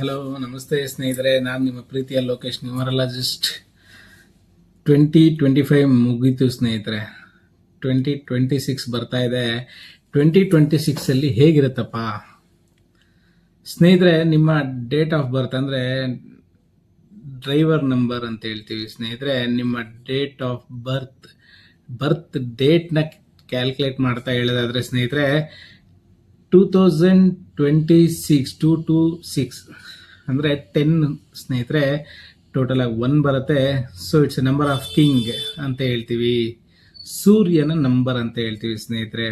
Hello ನಮಸ್ತೆ ಸ್ನೇಹಿತರೆ, ನಾನು ನಿಮ್ಮ ಪ್ರೀತಿಯ ಲೋಕೇಶ್, ನ್ಯೂಮರಾಲಜಿಸ್ಟ್. 2025 ಮುಗೀತು ಸ್ನೇಹಿತರೆ. 2026 ಬರ್ತಾ ಇದೆ. 2026 ಹೇಗಿರುತ್ತಪ್ಪ ಸ್ನೇಹಿತರೆ? ನಿಮ್ಮ ಡೇಟ್ ಆಫ್ ಬರ್ತ್ ಅಂದರೆ ಡ್ರೈವರ್ ನಂಬರ್ ಅಂತ ಹೇಳ್ತೀವಿ ಸ್ನೇಹಿತರೆ. ನಿಮ್ಮ ಡೇಟ್ ಆಫ್ ಬರ್ತ್ ಡೇಟ್ನ ಕ್ಯಾಲ್ಕುಲೇಟ್ ಮಾಡ್ತಾ ಹೇಳೋದಾದ್ರೆ ಸ್ನೇಹಿತರೆ, 2026 ಅಂದರೆ 10 ಸ್ನೇಹಿತರೆ. ಟೋಟಲ್ ಆಗಿ 1 ಬರುತ್ತೆ. So it's A number of king ಅಂತ ಹೇಳ್ತೀವಿ. ಸೂರ್ಯನ ನಂಬರ್ ಅಂತ ಹೇಳ್ತೀವಿ ಸ್ನೇಹಿತರೆ.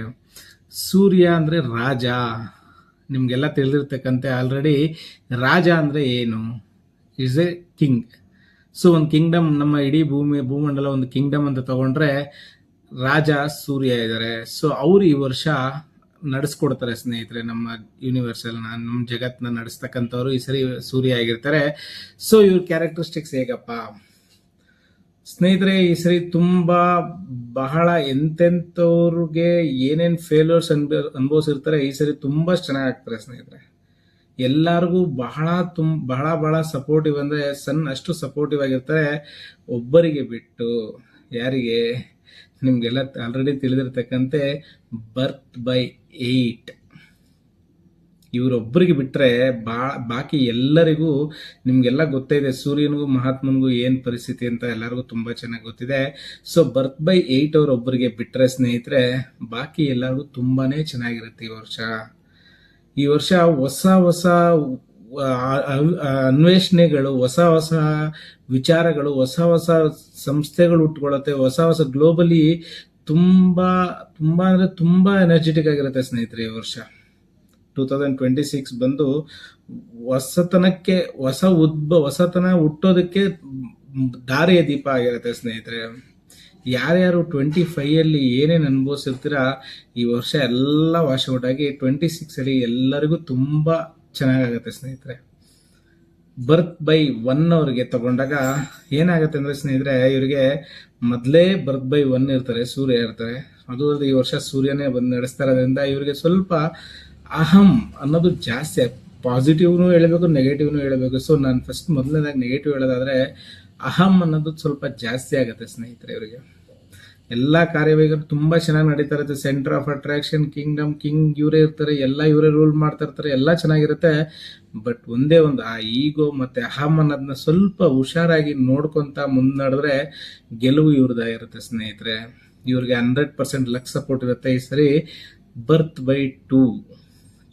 ಸೂರ್ಯ ಅಂದರೆ ರಾಜ. ನಿಮಗೆಲ್ಲ ತಿಳಿದಿರ್ತಕ್ಕಂತೆ ಆಲ್ರೆಡಿ ರಾಜ ಅಂದರೆ ಏನು, ಈಸ್ ಎ ಕಿಂಗ್. ಸೊ ಒಂದು ಕಿಂಗ್ಡಮ್, ನಮ್ಮ ಇಡೀ ಭೂಮಂಡಲ ಒಂದು ಕಿಂಗ್ಡಮ್ ಅಂತ ತಗೊಂಡ್ರೆ ರಾಜ ಸೂರ್ಯ ಇದ್ದಾರೆ. ಸೊ ಅವರು ಈ ವರ್ಷ ನಡೆಸ್ಕೊಡ್ತಾರೆ ಸ್ನೇಹಿತರೆ. ನಮ್ಮ ಯೂನಿವರ್ಸಲ್ ನಮ್ಮ ಜಗತ್ತನ್ನ ನಡೆಸ್ತಕ್ಕಂಥವ್ರು ಈ ಸರಿ ಸೂರ್ಯ ಆಗಿರ್ತಾರೆ. ಸೊ ಇವ್ರ ಕ್ಯಾರೆಕ್ಟರಿಸ್ಟಿಕ್ಸ್ ಹೇಗಪ್ಪ ಸ್ನೇಹಿತರೆ? ಈ ಸರಿ ತುಂಬಾ ಬಹಳ ಎಂತೆಂಥವ್ರಿಗೆ ಏನೇನ್ ಫೇಲ್ಯೂರ್ಸ್ ಅನುಭವಿಸಿರ್ತಾರೆ, ಈ ಸರಿ ತುಂಬಾ ಚೆನ್ನಾಗಾಗ್ತಾರೆ ಸ್ನೇಹಿತರೆ. ಎಲ್ಲಾರ್ಗೂ ಬಹಳ ಸಪೋರ್ಟಿವ್ ಅಂದ್ರೆ ಅಷ್ಟು ಸಪೋರ್ಟಿವ್ ಆಗಿರ್ತಾರೆ. ಒಬ್ಬರಿಗೆ ಬಿಟ್ಟು, ಯಾರಿಗೆ? ನಿಮ್ಗೆಲ್ಲ ಆಲ್ರೆಡಿ ತಿಳಿದಿರ್ತಕ್ಕಂತೆ ಬರ್ತ್ ಬೈ 8 ಇವರೊಬ್ಬರಿಗೆ ಬಿಟ್ರೆ ಬಾಕಿ ಎಲ್ಲರಿಗೂ ನಿಮ್ಗೆಲ್ಲ ಗೊತ್ತೇ ಇದೆ. ಸೂರ್ಯನಿಗೂ ಮಹಾತ್ಮನಿಗೂ ಏನ್ ಪರಿಸ್ಥಿತಿ ಅಂತ ಎಲ್ಲರಿಗೂ ತುಂಬಾ ಚೆನ್ನಾಗಿ ಗೊತ್ತಿದೆ. ಸೊ ಬರ್ತ್ ಬೈ 8 ಅವರೊಬ್ಬರಿಗೆ ಬಿಟ್ರೆ ಸ್ನೇಹಿತರೆ, ಬಾಕಿ ಎಲ್ಲರಿಗೂ ತುಂಬಾನೇ ಚೆನ್ನಾಗಿರುತ್ತೆ ಈ ವರ್ಷ. ಹೊಸ ಅನ್ವೇಷಣೆಗಳು, ಹೊಸ ವಿಚಾರಗಳು, ಹೊಸ ಸಂಸ್ಥೆಗಳು ಹುಟ್ಕೊಳ್ಳುತ್ತೆ. ಹೊಸ ಗ್ಲೋಬಲಿ ತುಂಬಾ ಅಂದ್ರೆ ತುಂಬಾ ಎನರ್ಜೆಟಿಕ್ ಆಗಿರುತ್ತೆ ಸ್ನೇಹಿತರೆ. ಈ ವರ್ಷ 2026 ಬಂದು ಹೊಸತನಕ್ಕೆ, ಹೊಸತನ ಹುಟ್ಟೋದಕ್ಕೆ ದಾರಿಯ ದೀಪ ಆಗಿರುತ್ತೆ ಸ್ನೇಹಿತರೆ. ಯಾರ್ಯಾರು 25 ಏನೇನು ಅನುಭವಿಸಿರ್ತೀರಾ, ಈ ವರ್ಷ ಎಲ್ಲ ವಾಶ್ ಔಟ್ ಆಗಿ 26 ಎಲ್ಲರಿಗೂ ತುಂಬಾ ಚೆನ್ನಾಗಾಗತ್ತೆ ಸ್ನೇಹಿತರೆ. ಬರ್ತ್ ಬೈ 1 ಅವ್ರಿಗೆ ತಗೊಂಡಾಗ ಏನಾಗುತ್ತೆ ಅಂದ್ರೆ ಸ್ನೇಹಿತರೆ, ಇವರಿಗೆ ಮೊದಲೇ ಬರ್ತ್ ಬೈ 1 ಇರ್ತಾರೆ, ಸೂರ್ಯ ಇರ್ತಾರೆ. ಅದು ಈ ವರ್ಷ ಸೂರ್ಯನೇ ಬಂದು ನಡೆಸ್ತಾ ಇರೋದ್ರಿಂದ ಇವರಿಗೆ ಸ್ವಲ್ಪ ಅಹಂ ಅನ್ನೋದು ಜಾಸ್ತಿ. ಪಾಸಿಟಿವ್ನು ಹೇಳಬೇಕು, ನೆಗೆಟಿವ್ನು ಹೇಳಬೇಕು. ಸೊ ನಾನು ಫಸ್ಟ್ ಮೊದಲನೇದಾಗಿ ನೆಗೆಟಿವ್ ಹೇಳೋದಾದ್ರೆ, ಅಹಂ ಅನ್ನೋದು ಸ್ವಲ್ಪ ಜಾಸ್ತಿ ಆಗುತ್ತೆ ಸ್ನೇಹಿತರೆ. ಇವರಿಗೆ ಎಲ್ಲ ಕಾರ್ಯವೈಖರಿ ತುಂಬಾ ಚೆನ್ನಾಗಿ ನಡೀತಾ ಇರುತ್ತೆ. ಸೆಂಟರ್ ಆಫ್ ಅಟ್ರಾಕ್ಷನ್, ಕಿಂಗ್ ಇವರೇ ಇರ್ತಾರೆ, ಎಲ್ಲ ಇವರೇ ರೂಲ್ ಮಾಡ್ತಾ ಇರ್ತಾರೆ, ಎಲ್ಲ ಚೆನ್ನಾಗಿರುತ್ತೆ. ಬಟ್ ಒಂದೇ ಒಂದು ಆ ಈಗೋ ಮತ್ತೆ ಅಹಂ ಅನ್ನೋದನ್ನ ಸ್ವಲ್ಪ ಹುಷಾರಾಗಿ ನೋಡ್ಕೊಂತ ಮುನ್ನಡೆದ್ರೆ ಗೆಲುವು ಇವ್ರದಾಗಿರುತ್ತೆ ಸ್ನೇಹಿತರೆ. ಇವ್ರಿಗೆ 100% ಲಕ್ ಸಪೋರ್ಟ್ ಇರುತ್ತೆ ಈ ಸರಿ. ಬರ್ತ್ ಬೈ 2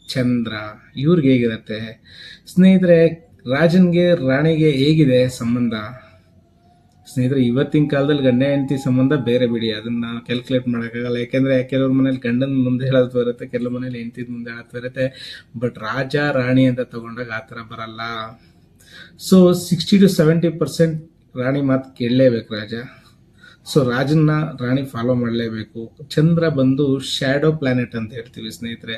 ಚಂದ್ರ ಇವ್ರಿಗೆ ಹೇಗಿರುತ್ತೆ ಸ್ನೇಹಿತರೆ? ರಾಜನ್ಗೆ ರಾಣಿಗೆ ಹೇಗಿದೆ ಸಂಬಂಧ ಸ್ನೇಹಿತರೆ? ಇವತ್ತಿನ ಕಾಲದಲ್ಲಿ ಗಂಡ ಹೆಂಡತಿ ಸಂಬಂಧ ಬೇರೆ ಬಿಡಿ, ಅದನ್ನ ಕ್ಯಾಲ್ಕುಲೇಟ್ ಮಾಡೋಕ್ಕಾಗಲ್ಲ. ಯಾಕೆಂದ್ರೆ ಕೆಲವ್ರ ಮನೇಲಿ ಗಂಡನ ಮುಂದೆ ಹೇಳೋದು ಬರುತ್ತೆ, ಕೆಲವ್ರ ಮನೇಲಿ ಹೆಂಡತಿ ಮುಂದೆ ಹೇಳೋದು ಬರುತ್ತೆ. ಬಟ್ ರಾಜ ರಾಣಿ ಅಂತ ತಗೊಂಡಾಗ ಆ ಥರ ಬರಲ್ಲ. ಸೊ 60 to 70% ರಾಣಿ ಮಾತು ಕೇಳಲೇಬೇಕು ರಾಜ. ಸೊ ರಾಜನ್ನ ರಾಣಿ ಫಾಲೋ ಮಾಡಲೇಬೇಕು. ಚಂದ್ರ ಬಂದು ಶ್ಯಾಡೋ ಪ್ಲಾನೆಟ್ ಅಂತ ಹೇಳ್ತೀವಿ ಸ್ನೇಹಿತರೆ.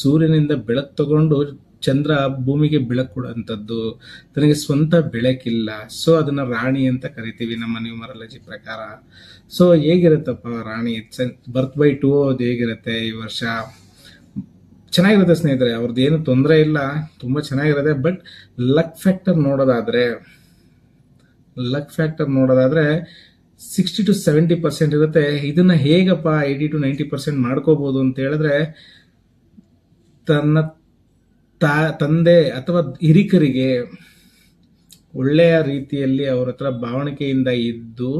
ಸೂರ್ಯನಿಂದ ಬೆಳಕು ತಗೊಂಡು ಚಂದ್ರ ಭೂಮಿಗೆ ಬೆಳಕು ಕೊಡುವಂಥದ್ದು. ತನಗೆ ಸ್ವಂತ ಬೆಳಕಿಲ್ಲ. ಸೊ ಅದನ್ನ ರಾಣಿ ಅಂತ ಕರಿತೀವಿ ನಮ್ಮ ನ್ಯೂಮರಾಲಜಿ ಪ್ರಕಾರ. ಸೊ ಹೇಗಿರುತ್ತಪ್ಪ ರಾಣಿ ಬರ್ತ್ ಬೈ 2 ಅದು ಹೇಗಿರುತ್ತೆ ಈ ವರ್ಷ? ಚೆನ್ನಾಗಿರುತ್ತೆ ಸ್ನೇಹಿತರೆ, ಅವ್ರದ್ದು ಏನು ತೊಂದರೆ ಇಲ್ಲ, ತುಂಬಾ ಚೆನ್ನಾಗಿರುತ್ತೆ. ಬಟ್ ಲಕ್ ಫ್ಯಾಕ್ಟರ್ ನೋಡೋದಾದ್ರೆ 60 to 70% ಇರುತ್ತೆ. ಇದನ್ನ ಹೇಗಪ್ಪ 80 to 90% ಮಾಡ್ಕೋಬಹುದು ಅಂತ ಹೇಳಿದ್ರೆ, ತನ್ನ ತಂದೆ ಅಥವಾ ಹಿರಿಕರಿಗೆ ಒಳ್ಳೆಯ ರೀತಿಯಲ್ಲಿ ಅವ್ರ ಹತ್ರ ಭಾವಣಿಕೆಯಿಂದ ಇದ್ದು,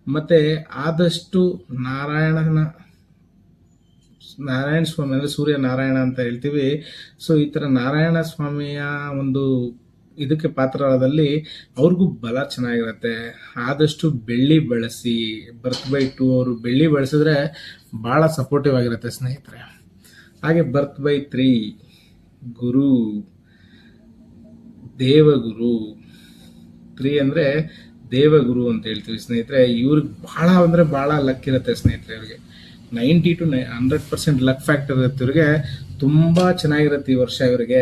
ಮತ್ತೆ ಆದಷ್ಟು ನಾರಾಯಣ ಸ್ವಾಮಿ ಅಂದ್ರೆ ಸೂರ್ಯ ನಾರಾಯಣ ಅಂತ ಹೇಳ್ತೀವಿ. ಸೊ ಈ ತರ ನಾರಾಯಣ ಸ್ವಾಮಿಯ ಒಂದು ಇದಕ್ಕೆ ಪಾತ್ರದಲ್ಲಿ ಅವ್ರಿಗೂ ಬಲ ಚೆನ್ನಾಗಿರುತ್ತೆ. ಆದಷ್ಟು ಬೆಳ್ಳಿ ಬಳಸಿ. ಬರ್ತ್ ಬೈ 2 ಅವರು ಬೆಳ್ಳಿ ಬಳಸಿದ್ರೆ ಬಹಳ ಸಪೋರ್ಟಿವ್ ಆಗಿರುತ್ತೆ ಸ್ನೇಹಿತರೆ. ಹಾಗೆ ಬರ್ತ್ ಬೈ 3 ಗುರು, ದೇವಗುರು. 3 ಅಂದ್ರೆ ದೇವಗುರು ಅಂತ ಹೇಳ್ತೀವಿ ಸ್ನೇಹಿತರೆ. ಇವ್ರಿಗೆ ಬಹಳ ಲಕ್ ಇರುತ್ತೆ ಸ್ನೇಹಿತರೆ. ಇವ್ರಿಗೆ 90 to 100% ಲಕ್ ಫ್ಯಾಕ್ಟರ್ ಇರುತ್ತೆ. ಇವ್ರಿಗೆ ತುಂಬಾ ಚೆನ್ನಾಗಿರುತ್ತೆ ಈ ವರ್ಷ. ಇವರಿಗೆ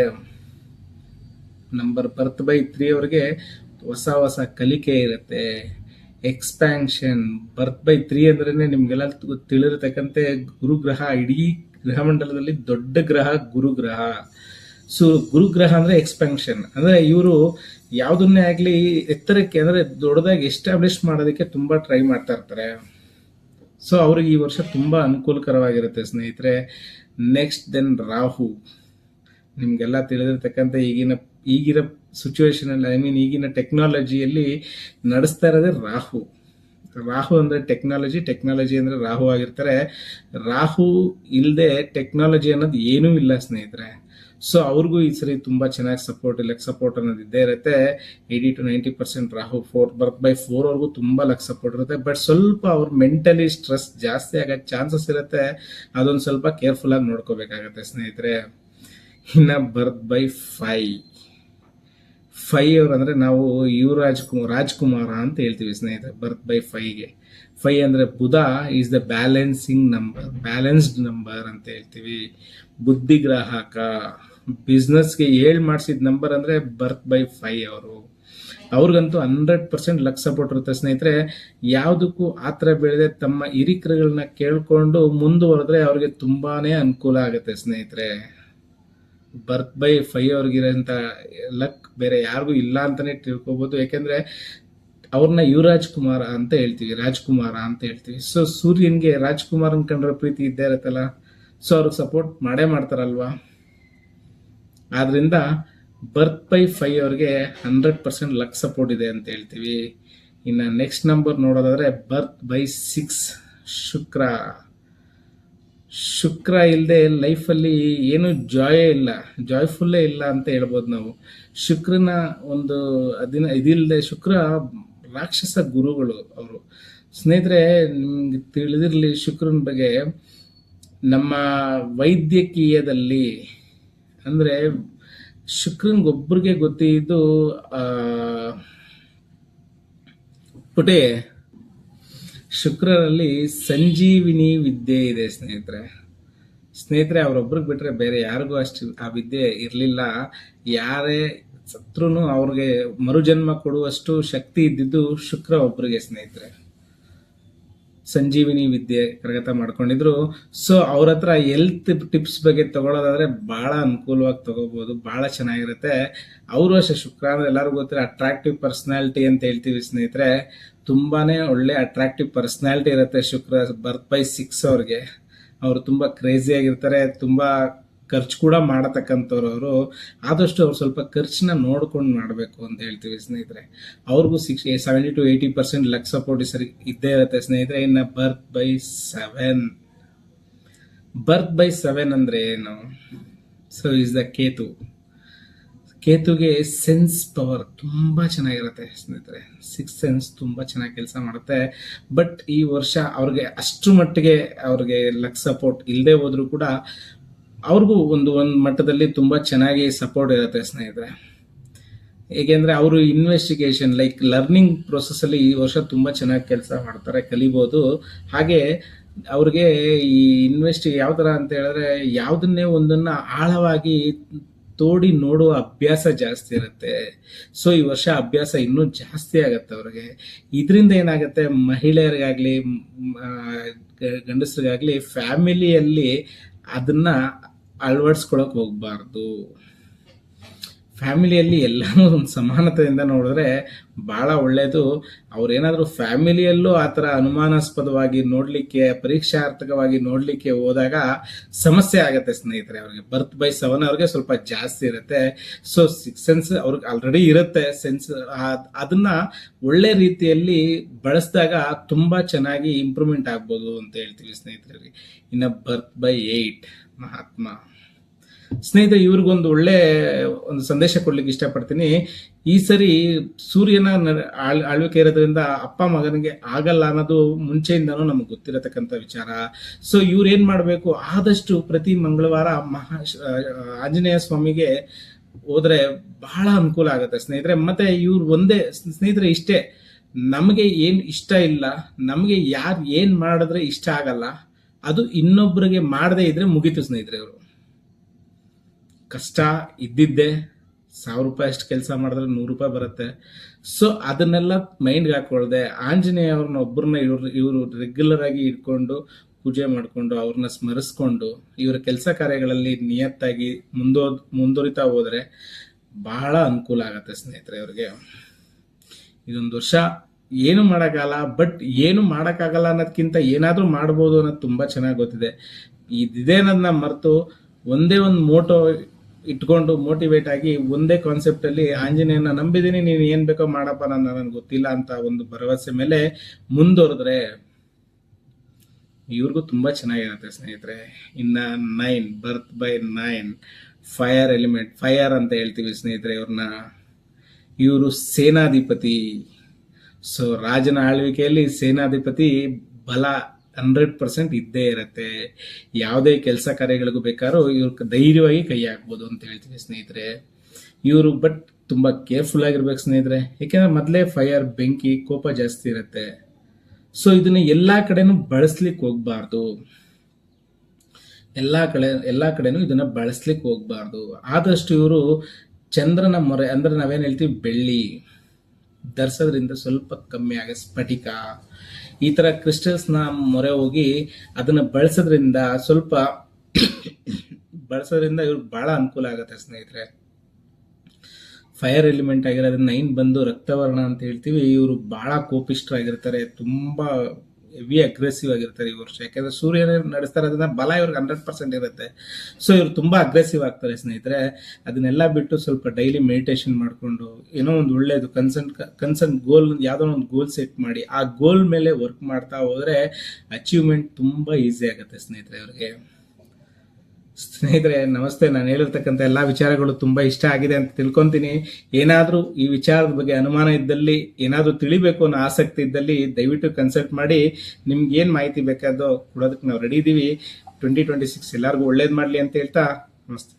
ಬರ್ತ್ ಬೈ 3 ಅವರಿಗೆ ಹೊಸ ಕಲಿಕೆ ಇರುತ್ತೆ, ಎಕ್ಸ್ಪ್ಯಾನ್ಷನ್. ಬರ್ತ್ ಬೈ 3 ಅಂದ್ರೆ ನಿಮ್ಗೆಲ್ಲ ತಿಳಿರತಕ್ಕಂತೆ ಗುರುಗ್ರಹ ಇಡೀ ಗ್ರಹ ಮಂಡಲದಲ್ಲಿ ದೊಡ್ಡ ಗ್ರಹ ಗುರುಗ್ರಹ. ಸೊ ಗುರುಗ್ರಹ ಅಂದ್ರೆ ಎಕ್ಸ್ಪೆನ್ಷನ್, ಅಂದ್ರೆ ಇವರು ಯಾವುದನ್ನೇ ಆಗ್ಲಿ ಎತ್ತರಕ್ಕೆ ಅಂದ್ರೆ ದೊಡ್ಡದಾಗಿ ಎಸ್ಟಾಬ್ಲಿಷ್ ಮಾಡೋದಕ್ಕೆ ತುಂಬಾ ಟ್ರೈ ಮಾಡ್ತಾ ಇರ್ತಾರೆ. ಸೊ ಅವ್ರಿಗೆ ಈ ವರ್ಷ ತುಂಬಾ ಅನುಕೂಲಕರವಾಗಿರುತ್ತೆ ಸ್ನೇಹಿತರೆ. Next then Rahu. ನಿಮ್ಗೆಲ್ಲ ತಿಳಿದಿರ್ತಕ್ಕಂಥ ಈಗಿನ ಸಿಚುವೇಶನ್ ಅಲ್ಲಿ, ಈಗಿನ ಟೆಕ್ನಾಲಜಿಯಲ್ಲಿ ನಡೆಸ್ತಾ ಇರೋದೇ ರಾಹು. ರಾಹು ಅಂದ್ರೆ ಟೆಕ್ನಾಲಜಿ ಅಂದ್ರೆ ರಾಹು ಆಗಿರ್ತಾರೆ. ರಾಹು ಇಲ್ಲದೆ ಟೆಕ್ನಾಲಜಿ ಅನ್ನೋದು ಏನೂ ಇಲ್ಲ ಸ್ನೇಹಿತರೆ. ಸೊ ಅವ್ರಿಗೂ ಈ ಸರಿ ತುಂಬಾ ಚೆನ್ನಾಗಿ ಸಪೋರ್ಟ್ ಅನ್ನೋದು ಇದ್ದೇ ಇರುತ್ತೆ. 80 to 90% ರಾಹು ಬರ್ತ್ ಬೈ 4 ಅವ್ರಿಗೂ ತುಂಬಾ ಸಪೋರ್ಟ್ ಇರುತ್ತೆ. ಬಟ್ ಸ್ವಲ್ಪ ಅವ್ರ ಮೆಂಟಲಿ ಸ್ಟ್ರೆಸ್ ಜಾಸ್ತಿ ಆಗೋ ಚಾನ್ಸಸ್ ಇರುತ್ತೆ. ಅದೊಂದು ಸ್ವಲ್ಪ ಕೇರ್ಫುಲ್ ಆಗಿ ನೋಡ್ಕೋಬೇಕಾಗತ್ತೆ ಸ್ನೇಹಿತರೆ. ಇನ್ನ ಬರ್ತ್ ಬೈ 5 ಅವ್ರು ಅಂದ್ರೆ ನಾವು ರಾಜ್ಕುಮಾರ ಅಂತ ಹೇಳ್ತೀವಿ ಸ್ನೇಹಿತರೆ. ಬರ್ತ್ ಬೈ 5 ಅಂದ್ರೆ ಬುಧ ಈಸ್ ದ ಬ್ಯಾಲೆನ್ಸ್ಡ್ ನಂಬರ್ ಅಂತ ಹೇಳ್ತೀವಿ. ಬುದ್ಧಿಗ್ರಾಹಕ, ಬಿಸ್ನೆಸ್ಗೆ ಮಾಡಿಸಿದ ನಂಬರ್ ಅಂದ್ರೆ ಬರ್ತ್ ಬೈ 5 ಅವ್ರಿಗಂತೂ 100% ಲಕ್ ಸಪೋರ್ಟ್ ಇರುತ್ತೆ ಸ್ನೇಹಿತರೆ. ಯಾವುದಕ್ಕೂ ಆತರ ಬೀಳದೆ ತಮ್ಮ ಹಿರಿಕರುಗಳನ್ನ ಕೇಳ್ಕೊಂಡು ಮುಂದುವರೆದ್ರೆ ಅವ್ರಿಗೆ ತುಂಬಾನೇ ಅನುಕೂಲ ಆಗುತ್ತೆ ಸ್ನೇಹಿತರೆ. ಬರ್ತ್ ಬೈ 5 ಅವ್ರಿಗಿರೋಂಥ ಲಕ್ ಬೇರೆ ಯಾರಿಗೂ ಇಲ್ಲ ಅಂತಾನೆ ತಿಳ್ಕೊಬಹುದು. ಯಾಕೆಂದ್ರೆ ಅವ್ರನ್ನ ರಾಜ್ಕುಮಾರ ಅಂತ ಹೇಳ್ತೀವಿ. ಸೊ ಸೂರ್ಯನ್ಗೆ ರಾಜ್ಕುಮಾರನ್ ಕಂಡ್ರೆ ಪ್ರೀತಿ ಇದ್ದೇ ಇರತ್ತಲ್ಲ. ಸೊ ಅವ್ರಿಗೆ ಸಪೋರ್ಟ್ ಮಾಡೇ ಮಾಡ್ತಾರಲ್ವಾ. ಆದ್ರಿಂದ ಬರ್ತ್ ಬೈ 5 ಅವ್ರಿಗೆ 100% ಲಕ್ ಸಪೋರ್ಟ್ ಇದೆ ಅಂತ ಹೇಳ್ತೀವಿ. ಇನ್ನು ನೆಕ್ಸ್ಟ್ ನಂಬರ್ ನೋಡೋದಾದ್ರೆ ಬರ್ತ್ ಬೈ 6 ಶುಕ್ರ ಇಲ್ಲದೆ ಲೈಫಲ್ಲಿ ಏನು ಜಾಯ್ಫುಲ್ಲೇ ಇಲ್ಲ ಅಂತ ಹೇಳ್ಬೋದು ನಾವು. ಶುಕ್ರನ ಒಂದು ಇದಿಲ್ಲದೆ ಶುಕ್ರ ರಾಕ್ಷಸ ಗುರುಗಳು ಅವರು ಸ್ನೇಹಿತರೆ. ನಿಮ್ಗೆ ತಿಳಿದಿರಲಿ ಶುಕ್ರನ ಬಗ್ಗೆ. ನಮ್ಮ ವೈದ್ಯಕೀಯದಲ್ಲಿ ಅಂದ್ರೆ ಶುಕ್ರನ್ಗೊಬ್ಬರಿಗೆ ಗೊತ್ತಿದ್ದು ಪುಟೆ ಶುಕ್ರರಲ್ಲಿ ಸಂಜೀವಿನಿ ವಿದ್ಯೆ ಇದೆ ಸ್ನೇಹಿತರೆ. ಅವ್ರೊಬ್ರಿಗೆ ಬಿಟ್ರೆ ಬೇರೆ ಯಾರಿಗೂ ಅಷ್ಟು ಆ ವಿದ್ಯೆ ಇರಲಿಲ್ಲ. ಯಾರೇ ಸತ್ರುನು ಅವ್ರಿಗೆ ಮರುಜನ್ಮ ಕೊಡುವಷ್ಟು ಶಕ್ತಿ ಇದ್ದಿದ್ದು ಶುಕ್ರ ಒಬ್ರಿಗೆ ಸ್ನೇಹಿತರೆ. ಸಂಜೀವಿನಿ ವಿದ್ಯೆ ಕರಗತ ಮಾಡ್ಕೊಂಡಿದ್ರು. ಸೊ ಅವ್ರ ಹತ್ರ ಹೆಲ್ತ್ ಟಿಪ್ಸ್ ಬಗ್ಗೆ ತಗೊಳ್ಳೋದಾದ್ರೆ ಬಹಳ ಅನುಕೂಲವಾಗಿ ತಗೋಬಹುದು, ಬಹಳ ಚೆನ್ನಾಗಿರುತ್ತೆ. ಅವರು ಅಷ್ಟೇ ಶುಕ್ರ ಅಂದ್ರೆ ಎಲ್ಲರಿಗೂ ಗೊತ್ತಿರೋ ಅಟ್ರಾಕ್ಟಿವ್ ಪರ್ಸನಾಲಿಟಿ ಅಂತ ಹೇಳ್ತೀವಿ ಸ್ನೇಹಿತರೆ. ತುಂಬಾನೇ ಒಳ್ಳೆ ಅಟ್ರಾಕ್ಟಿವ್ ಪರ್ಸನಾಲಿಟಿ ಇರುತ್ತೆ ಶುಕ್ರ ಬರ್ತ್ ಬೈ 6 ಅವ್ರಿಗೆ. ಅವರು ತುಂಬಾ ಕ್ರೇಜಿ ಆಗಿರ್ತಾರೆ, ತುಂಬಾ ಖರ್ಚು ಕೂಡ ಮಾಡತಕ್ಕಂಥವ್ರು ಅವರು. ಆದಷ್ಟು ಅವ್ರು ಸ್ವಲ್ಪ ಖರ್ಚನ್ನ ನೋಡ್ಕೊಂಡು ಮಾಡಬೇಕು ಅಂತ ಹೇಳ್ತೀವಿ ಸ್ನೇಹಿತರೆ. ಅವ್ರಿಗೂ 70 to 80% ಲಕ್ ಸಪೋರ್ಟ್ ಸರಿ ಇದ್ದೇ ಇರುತ್ತೆ ಸ್ನೇಹಿತರೆ. ಇನ್ನು ಬರ್ತ್ ಬೈ 7 ಅಂದ್ರೆ ಏನು? ಸೊ ಇಸ್ ದ ಕೇತುಗೆ ಸೆನ್ಸ್ ಪವರ್ ತುಂಬಾ ಚೆನ್ನಾಗಿರುತ್ತೆ ಸ್ನೇಹಿತರೆ. 6 ಸೆನ್ಸ್ ತುಂಬಾ ಚೆನ್ನಾಗಿ ಕೆಲಸ ಮಾಡುತ್ತೆ. ಬಟ್ ಈ ವರ್ಷ ಅವ್ರಿಗೆ ಅಷ್ಟು ಮಟ್ಟಿಗೆ ಅವ್ರಿಗೆ ಲಕ್ ಸಪೋರ್ಟ್ ಇಲ್ಲದೆ ಹೋದ್ರು ಕೂಡ ಅವ್ರಿಗೂ ಒಂದು ಮಟ್ಟದಲ್ಲಿ ತುಂಬಾ ಚೆನ್ನಾಗಿ ಸಪೋರ್ಟ್ ಇರುತ್ತೆ ಸ್ನೇಹಿತರೆ. ಏಕೆಂದ್ರೆ ಅವರು ಇನ್ವೆಸ್ಟಿಗೇಷನ್ ಲರ್ನಿಂಗ್ ಪ್ರೊಸೆಸ್ ಅಲ್ಲಿ ಈ ವರ್ಷ ತುಂಬಾ ಚೆನ್ನಾಗಿ ಕೆಲಸ ಮಾಡ್ತಾರೆ, ಕಲಿಬಹುದು. ಹಾಗೆ ಅವ್ರಿಗೆ ಈ ಯಾವ ತರ ಅಂತ ಹೇಳಿದ್ರೆ ಯಾವ್ದನ್ನೇ ಒಂದನ್ನ ಆಳವಾಗಿ ತೋಡಿ ನೋಡುವ ಅಭ್ಯಾಸ ಜಾಸ್ತಿ ಇರುತ್ತೆ. ಸೊ ಈ ವರ್ಷ ಅಭ್ಯಾಸ ಇನ್ನೂ ಜಾಸ್ತಿ ಆಗತ್ತೆ ಅವ್ರಿಗೆ. ಇದರಿಂದ ಏನಾಗುತ್ತೆ, ಮಹಿಳೆಯರಿಗಾಗ್ಲಿ ಗಂಡಸರಿಗಾಗ್ಲಿ ಫ್ಯಾಮಿಲಿಯಲ್ಲಿ ಅದನ್ನ ಅಳವಡಿಸ್ಕೊಳಕ್ ಹೋಗ್ಬಾರ್ದು. ಫ್ಯಾಮಿಲಿಯಲ್ಲಿ ಎಲ್ಲಾನು ಒಂದು ಸಮಾನತೆಯಿಂದ ನೋಡಿದ್ರೆ ಬಹಳ ಒಳ್ಳೇದು. ಅವ್ರೇನಾದ್ರೂ ಫ್ಯಾಮಿಲಿಯಲ್ಲೂ ಆತರ ಅನುಮಾನಾಸ್ಪದವಾಗಿ ನೋಡ್ಲಿಕ್ಕೆ, ಪರೀಕ್ಷಾರ್ಥಕವಾಗಿ ನೋಡ್ಲಿಕ್ಕೆ ಹೋದಾಗ ಸಮಸ್ಯೆ ಆಗತ್ತೆ ಸ್ನೇಹಿತರೆ. ಅವ್ರಿಗೆ ಬರ್ತ್ ಬೈ 7 ಅವ್ರಿಗೆ ಸ್ವಲ್ಪ ಜಾಸ್ತಿ ಇರುತ್ತೆ. ಸೊ 6 ಸೆನ್ಸ್ ಅವ್ರಿಗೆ ಆಲ್ರೆಡಿ ಇರುತ್ತೆ ಸೆನ್ಸ್. ಅದನ್ನ ಒಳ್ಳೆ ರೀತಿಯಲ್ಲಿ ಬಳಸಿದಾಗ ತುಂಬಾ ಚೆನ್ನಾಗಿ ಇಂಪ್ರೂವ್ಮೆಂಟ್ ಆಗ್ಬೋದು ಅಂತ ಹೇಳ್ತೀವಿ ಸ್ನೇಹಿತರಿಗೆ. ಇನ್ನು ಬರ್ತ್ ಬೈ 8 ಮಹಾತ್ಮ ಸ್ನೇಹಿತರೆ, ಇವ್ರಿಗೊಂದು ಒಳ್ಳೆ ಒಂದು ಸಂದೇಶ ಕೊಡ್ಲಿಕ್ಕೆ ಇಷ್ಟಪಡ್ತೀನಿ. ಈ ಸರಿ ಸೂರ್ಯನ ಆಳ್ವಿಕೆ ಇರೋದ್ರಿಂದ ಅಪ್ಪ ಮಗನಿಗೆ ಆಗಲ್ಲ ಅನ್ನೋದು ಮುಂಚೆಯಿಂದನೂ ನಮ್ಗೆ ಗೊತ್ತಿರತಕ್ಕಂಥ ವಿಚಾರ. ಸೊ ಇವ್ರು ಏನ್ ಮಾಡ್ಬೇಕು, ಆದಷ್ಟು ಪ್ರತಿ ಮಂಗಳವಾರ ಆಂಜನೇಯ ಸ್ವಾಮಿಗೆ ಹೋದ್ರೆ ಬಹಳ ಅನುಕೂಲ ಆಗುತ್ತೆ ಸ್ನೇಹಿತರೆ. ಮತ್ತೆ ಇವ್ರು ಒಂದೇ ಸ್ನೇಹಿತರೆ ಇಷ್ಟೇ, ನಮಗೆ ಏನ್ ಇಷ್ಟ ಇಲ್ಲ, ನಮಗೆ ಯಾರು ಏನ್ ಮಾಡಿದ್ರೆ ಇಷ್ಟ ಆಗಲ್ಲ, ಅದು ಇನ್ನೊಬ್ಬರಿಗೆ ಮಾಡದೇ ಇದ್ರೆ ಮುಗೀತು ಸ್ನೇಹಿತರೆ. ಇವರು ಕಷ್ಟ ಇದ್ದಿದ್ದೆ, 1000 ರೂಪಾಯಿ ಅಷ್ಟು ಕೆಲಸ ಮಾಡಿದ್ರೆ 100 ರೂಪಾಯಿ ಬರುತ್ತೆ. ಸೊ ಅದನ್ನೆಲ್ಲ ಮೈಂಡ್ಗೆ ಹಾಕೊಳ್ದೆ ಆಂಜನೇಯ ಅವ್ರನ್ನ ಒಬ್ಬರನ್ನ ಇವರು ರೆಗ್ಯುಲರ್ ಆಗಿ ಇಟ್ಕೊಂಡು ಪೂಜೆ ಮಾಡಿಕೊಂಡು ಅವ್ರನ್ನ ಸ್ಮರಿಸ್ಕೊಂಡು ಇವರ ಕೆಲಸ ಕಾರ್ಯಗಳಲ್ಲಿ ನಿಯತ್ತಾಗಿ ಮುಂದುವರಿತಾ ಹೋದರೆ ಬಹಳ ಅನುಕೂಲ ಆಗತ್ತೆ ಸ್ನೇಹಿತರೆ ಅವ್ರಿಗೆ. ಇದೊಂದು ವರ್ಷ ಏನು ಮಾಡೋಕ್ಕಾಗಲ್ಲ, ಬಟ್ ಏನು ಮಾಡೋಕ್ಕಾಗಲ್ಲ ಅನ್ನೋದಕ್ಕಿಂತ ಏನಾದರೂ ಮಾಡ್ಬೋದು ಅನ್ನೋದು ತುಂಬ ಚೆನ್ನಾಗಿ ಗೊತ್ತಿದೆ. ಇದೇ ಅನ್ನೋದನ್ನ ಮರೆತು ಒಂದೇ ಒಂದು ಮೋಟೋ ಇಟ್ಕೊಂಡು ಮೋಟಿವೇಟ್ ಆಗಿ ಒಂದೇ ಕಾನ್ಸೆಪ್ಟಲ್ಲಿ ಆಂಜನೇಯನ ನಂಬಿದ್ದೀನಿ, ನೀನು ಏನು ಬೇಕೋ ಮಾಡಪ್ಪ, ನನಗೆ ಗೊತ್ತಿಲ್ಲ ಅಂತ ಒಂದು ಭರವಸೆ ಮೇಲೆ ಮುಂದುವರೆದ್ರೆ ಇವ್ರಿಗೂ ತುಂಬ ಚೆನ್ನಾಗಿರುತ್ತೆ ಸ್ನೇಹಿತರೆ. ಇನ್ನು 9 ಬರ್ತ್ ಬೈ 9 ಫೈರ್ ಎಲಿಮೆಂಟ್, ಫೈರ್ ಅಂತ ಹೇಳ್ತೀವಿ ಸ್ನೇಹಿತರೆ ಇವ್ರನ್ನ. ಇವರು ಸೇನಾಧಿಪತಿ. ಸೊ ರಾಜನ ಆಳ್ವಿಕೆಯಲ್ಲಿ ಸೇನಾಧಿಪತಿ ಬಲ 100% ಇದ್ದೇ ಇರುತ್ತೆ. ಯಾವುದೇ ಕೆಲಸ ಕಾರ್ಯಗಳಿಗೂ ಬೇಕಾದ್ರೂ ಇವ್ರ ಧೈರ್ಯವಾಗಿ ಕೈ ಹಾಕ್ಬೋದು ಅಂತ ಹೇಳ್ತೀವಿ ಸ್ನೇಹಿತರೆ. ಇವರು ಬಟ್ ತುಂಬ ಕೇರ್ಫುಲ್ ಆಗಿರ್ಬೇಕು ಸ್ನೇಹಿತರೆ, ಯಾಕೆಂದ್ರೆ ಮೊದಲೇ ಫೈರ್, ಬೆಂಕಿ, ಕೋಪ ಜಾಸ್ತಿ ಇರುತ್ತೆ. ಸೊ ಇದನ್ನ ಎಲ್ಲಾ ಕಡೆನೂ ಬಳಸ್ಲಿಕ್ಕೆ ಹೋಗ್ಬಾರ್ದು, ಎಲ್ಲಾ ಕಡೆನೂ ಇದನ್ನ ಬಳಸ್ಲಿಕ್ಕೆ ಹೋಗ್ಬಾರ್ದು. ಆದಷ್ಟು ಇವರು ಚಂದ್ರನ ಮೊರೆ ಅಂದ್ರೆ ನಾವೇನ್ ಹೇಳ್ತೀವಿ ಬೆಳ್ಳಿ ಧರಿಸೋದ್ರಿಂದ ಸ್ವಲ್ಪ ಕಮ್ಮಿ ಆಗ, ಸ್ಫಟಿಕ ಈ ತರ ಕ್ರಿಸ್ಟಲ್ಸ್ ನ ಮೊರೆ ಹೋಗಿ ಅದನ್ನ ಬಳಸೋದ್ರಿಂದ ಇವ್ರಿಗೆ ಬಹಳ ಅನುಕೂಲ ಆಗುತ್ತೆ ಸ್ನೇಹಿತರೆ. ಫೈರ್ ಎಲಿಮೆಂಟ್ ಆಗಿರೋದ್ರಿಂದ 9 ಬಂದು ರಕ್ತವರ್ಣ ಅಂತ ಹೇಳ್ತೀವಿ. ಇವರು ಬಹಳ ಕೋಪಿಷ್ಠರಾಗಿರ್ತಾರೆ, ತುಂಬಾ ಹೆವಿ ಅಗ್ರೆಸಿವ್ ಆಗಿರ್ತಾರೆ ಈ ವರ್ಷ. ಯಾಕಂದ್ರೆ ಸೂರ್ಯನೇ ನಡೆಸ್ತಾರೆ, ಅದನ್ನ ಬಲ ಇವ್ರಿಗೆ 100% ಇರುತ್ತೆ. ಸೊ ಇವ್ರು ತುಂಬಾ ಅಗ್ರೆಸಿವ್ ಆಗ್ತಾರೆ ಸ್ನೇಹಿತರೆ. ಅದನ್ನೆಲ್ಲ ಬಿಟ್ಟು ಸ್ವಲ್ಪ ಡೈಲಿ ಮೆಡಿಟೇಷನ್ ಮಾಡ್ಕೊಂಡು ಏನೋ ಒಂದು ಒಳ್ಳೇದು ಕನ್ಸರ್ನ್ ಗೋಲ್, ಯಾವ್ದೋ ಒಂದು ಗೋಲ್ ಸೆಟ್ ಮಾಡಿ ಆ ಗೋಲ್ ಮೇಲೆ ವರ್ಕ್ ಮಾಡ್ತಾ ಹೋದ್ರೆ ಅಚೀವ್ಮೆಂಟ್ ತುಂಬಾ ಈಸಿ ಆಗುತ್ತೆ ಸ್ನೇಹಿತರೆ ಅವ್ರಿಗೆ. ಸ್ನೇಹಿತರೆ ನಮಸ್ತೆ. ನಾನು ಹೇಳಿರ್ತಕ್ಕಂಥ ಎಲ್ಲಾ ವಿಚಾರಗಳು ತುಂಬಾ ಇಷ್ಟ ಆಗಿದೆ ಅಂತ ತಿಳ್ಕೊಂತೀನಿ. ಏನಾದ್ರೂ ಈ ವಿಚಾರದ ಬಗ್ಗೆ ಅನುಮಾನ ಇದ್ದಲ್ಲಿ, ಏನಾದ್ರೂ ತಿಳಿಬೇಕು ಅನ್ನೋ ಆಸಕ್ತಿ ಇದ್ದಲ್ಲಿ ದಯವಿಟ್ಟು ಕನ್ಸಲ್ಟ್ ಮಾಡಿ. ನಿಮ್ಗೆ ಏನ್ ಮಾಹಿತಿ ಬೇಕಾದೋ ಕೊಡೋದಕ್ಕೆ ನಾವು ರೆಡಿ ಇದೀವಿ. 2026 ಎಲ್ಲರಿಗೂ ಒಳ್ಳೇದ್ ಮಾಡ್ಲಿ ಅಂತ ಹೇಳ್ತಾ ನಮಸ್ತೆ.